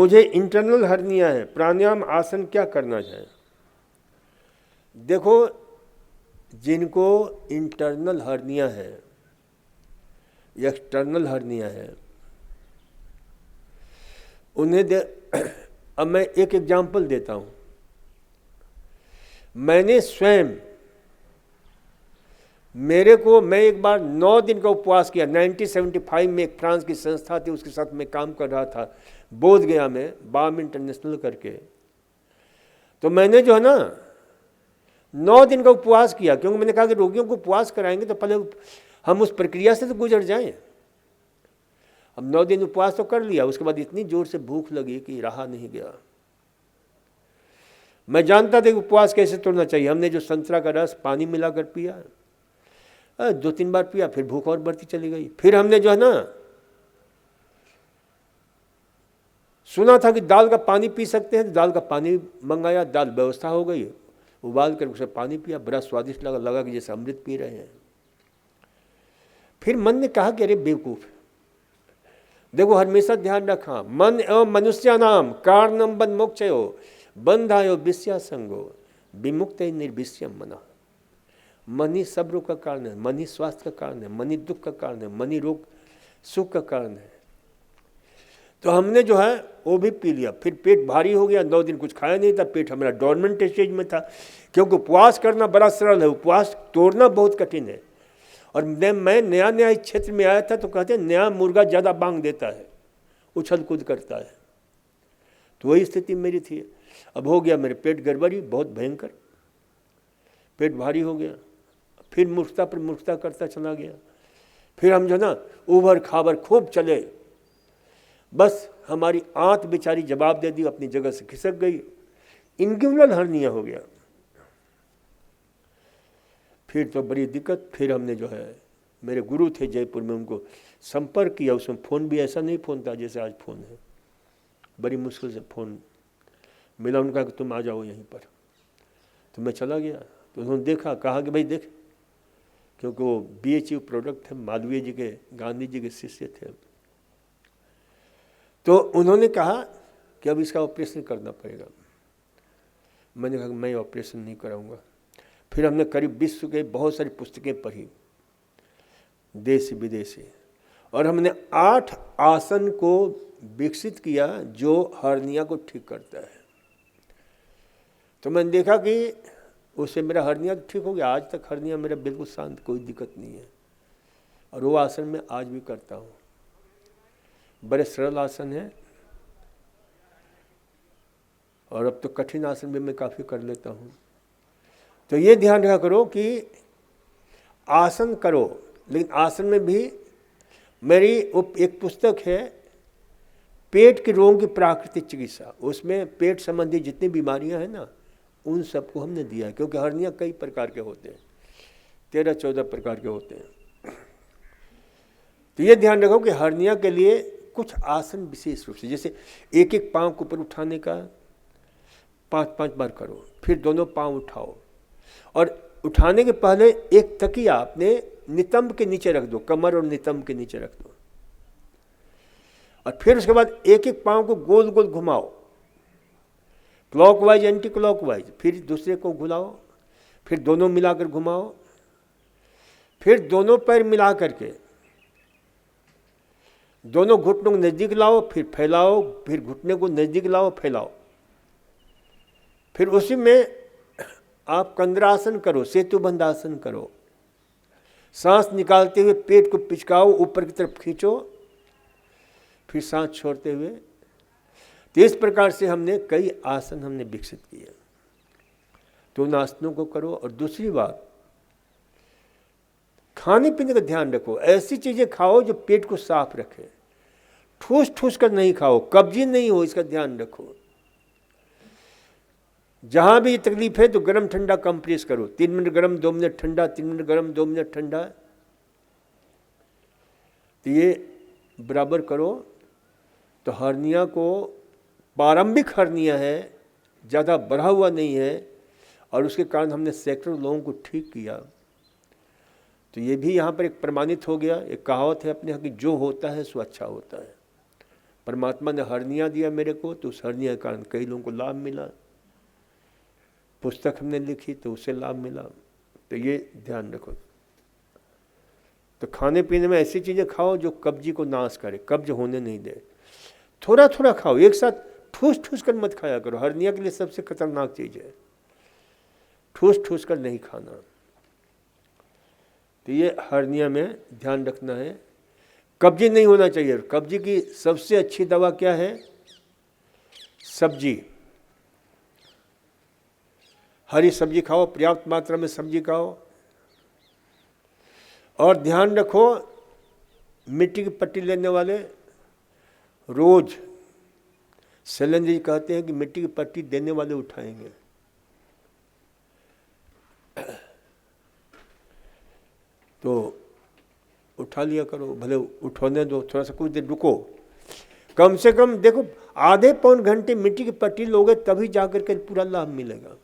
मुझे internal hernia है, प्राणायाम आसन क्या करना चाहिए? देखो, जिनको इंटरनल हर्निया है या एक्सटर्नल हर्निया है उन्हें अब मैं एक एग्जाम्पल देता हूं। मैंने स्वयं, मैं एक बार 9 दिन का उपवास किया। 1975 में एक फ्रांस की संस्था थी, उसके साथ मैं काम कर रहा था बोध गया में, बाम इंटरनेशनल करके। तो मैंने जो है ना 9 दिन का उपवास किया, क्योंकि मैंने कहा कि रोगियों को उपवास कराएंगे तो पहले हम उस प्रक्रिया से तो गुजर जाएं। अब 9 दिन उपवास तो कर लिया, उसके बाद इतनी जोर से भूख लगी कि रहा नहीं गया। मैं जानता था कि उपवास कैसे तोड़ना चाहिए। हमने जो संतरा का रस पानी मिलाकर पिया, 2-3 बार पिया, फिर भूख और बढ़ती चली गई। फिर हमने जो है ना सुना था कि दाल का पानी पी सकते हैं, तो दाल का पानी मंगाया, दाल व्यवस्था हो गई, उबाल कर उसे पानी पिया, बड़ा स्वादिष्ट लगा कि जैसे अमृत पी रहे हैं। फिर मन ने कहा कि अरे बेवकूफ, देखो हमेशा ध्यान रखा, मन एवं मनुष्यानाम कारणम बंध मोक्षयो बंधायो विषया संगो विमुक्त निर्विषयम मना। मन ही सब रोग का कारण है, मन ही स्वास्थ्य का कारण है, मन ही दुख का कारण है, मन ही रोग सुख का कारण है। तो हमने जो है वो भी पी लिया। फिर पेट भारी हो गया, 9 दिन कुछ खाया नहीं था, पेट हमारा डोरमेंट स्टेज में था। क्योंकि उपवास करना बड़ा सरल है, उपवास तोड़ना बहुत कठिन है। और मैं नया इस क्षेत्र में आया था, तो कहते हैं नया मुर्गा ज़्यादा बांग देता है, उछल कूद करता है। तो वही स्थिति मेरी थी। अब हो गया मेरे पेट गड़बड़ी बहुत भयंकर, पेट भारी हो गया। फिर मूर्खता पर मूर्खता करता चला गया। फिर हम जो ना उभर खाबर खूब चले, बस हमारी आंत बेचारी जवाब दे दी, अपनी जगह से खिसक गई, इंग्युलर हर्निया हो गया। फिर तो बड़ी दिक्कत। फिर हमने जो है, मेरे गुरु थे जयपुर में, उनको संपर्क किया। उसमें फ़ोन भी ऐसा नहीं फ़ोन था जैसे आज फ़ोन है, बड़ी मुश्किल से फ़ोन मिला। उनका कि तुम आ जाओ यहीं पर। तो मैं चला गया, तो उन्होंने देखा, कहा कि भाई देख, क्योंकि वो BHU प्रोडक्ट थे, मालवीय जी के, गांधी जी के शिष्य थे। तो उन्होंने कहा कि अब इसका ऑपरेशन करना पड़ेगा। मैंने कहा कि मैं ऑपरेशन नहीं कराऊंगा। फिर हमने करीब विश्व के बहुत सारी पुस्तकें पढ़ी, देशी विदेशी, और हमने 8 आसन को विकसित किया जो हर्निया को ठीक करता है। तो मैंने देखा कि उससे मेरा हर्निया ठीक हो गया। आज तक हर्निया मेरा बिल्कुल शांत, कोई दिक्कत नहीं है। और वो आसन मैं आज भी करता हूँ। बड़े सरल आसन है, और अब तो कठिन आसन भी मैं काफ़ी कर लेता हूँ। तो ये ध्यान रखा करो कि आसन करो, लेकिन आसन में भी मेरी एक पुस्तक है, पेट के रोगों की प्राकृतिक चिकित्सा। उसमें पेट संबंधी जितनी बीमारियां हैं ना, उन सबको हमने दिया है। क्योंकि हर्निया कई प्रकार के होते हैं, 13-14 प्रकार के होते हैं। तो ये ध्यान रखो कि हर्निया के लिए कुछ आसन विशेष रूप से, जैसे एक पांव को ऊपर उठाने का 5-5 बार करो, फिर दोनों पांव उठाओ, और उठाने के पहले एक तकिया अपने नितंब के नीचे रख दो, कमर और नितंब के नीचे रख दो, और फिर उसके बाद एक पांव को गोल गोल घुमाओ, क्लॉकवाइज एंटी क्लॉकवाइज, फिर दूसरे को घुमाओ, फिर दोनों मिलाकर घुमाओ, फिर दोनों पैर मिला करके दोनों घुटनों को नजदीक लाओ, फिर फैलाओ, फिर घुटने को नजदीक लाओ, फैलाओ। फिर उसी में आप कंद्रासन करो, सेतुबंध आसन करो। सांस निकालते हुए पेट को पिचकाओ, ऊपर की तरफ खींचो, फिर सांस छोड़ते हुए। तो इस प्रकार से हमने कई आसन हमने विकसित किए। तो उन आसनों को करो। और दूसरी बात, खाने पीने का ध्यान रखो। ऐसी चीजें खाओ जो पेट को साफ रखे, ठूस ठूस कर नहीं खाओ, कब्जी नहीं हो, इसका ध्यान रखो। जहां भी तकलीफ है तो गर्म ठंडा कंप्रेस करो, 3 मिनट गर्म 2 मिनट ठंडा, 3 मिनट गर्म 2 मिनट ठंडा। तो ये बराबर करो। तो हर्निया को, प्रारंभिक हर्निया है, ज़्यादा बढ़ा हुआ नहीं है, और उसके कारण हमने सैकड़ों लोगों को ठीक किया। तो ये भी यहाँ पर एक प्रमाणित हो गया। एक कहावत है अपने यहाँ की, जो होता है सो अच्छा होता है। परमात्मा ने हर्निया दिया मेरे को, तो उस हर्निया के कारण कई लोगों को लाभ मिला। पुस्तक हमने लिखी तो उससे लाभ मिला। तो ये ध्यान रखो। तो खाने पीने में ऐसी चीज़ें खाओ जो कब्जी को नाश करे, कब्ज होने नहीं दे। थोड़ा थोड़ा खाओ, एक साथ ठूस ठूस कर मत खाया करो। हर्निया के लिए सबसे खतरनाक चीज़ है ठूस ठूस कर नहीं खाना। तो ये हर्निया में ध्यान रखना है। कब्जी नहीं होना चाहिए। कब्जी की सबसे अच्छी दवा क्या है? सब्जी, हरी सब्जी खाओ, पर्याप्त मात्रा में सब्जी खाओ। और ध्यान रखो, मिट्टी की पट्टी लेने वाले रोज शैलेंद्र जी कहते हैं कि मिट्टी की पट्टी देने वाले उठाएंगे। तो उठा लिया करो, भले उठोने दो, थोड़ा सा कुछ देर रुको। कम से कम देखो आधे पौन घंटे मिट्टी की पट्टी लोगे तभी जाकर के पूरा लाभ मिलेगा।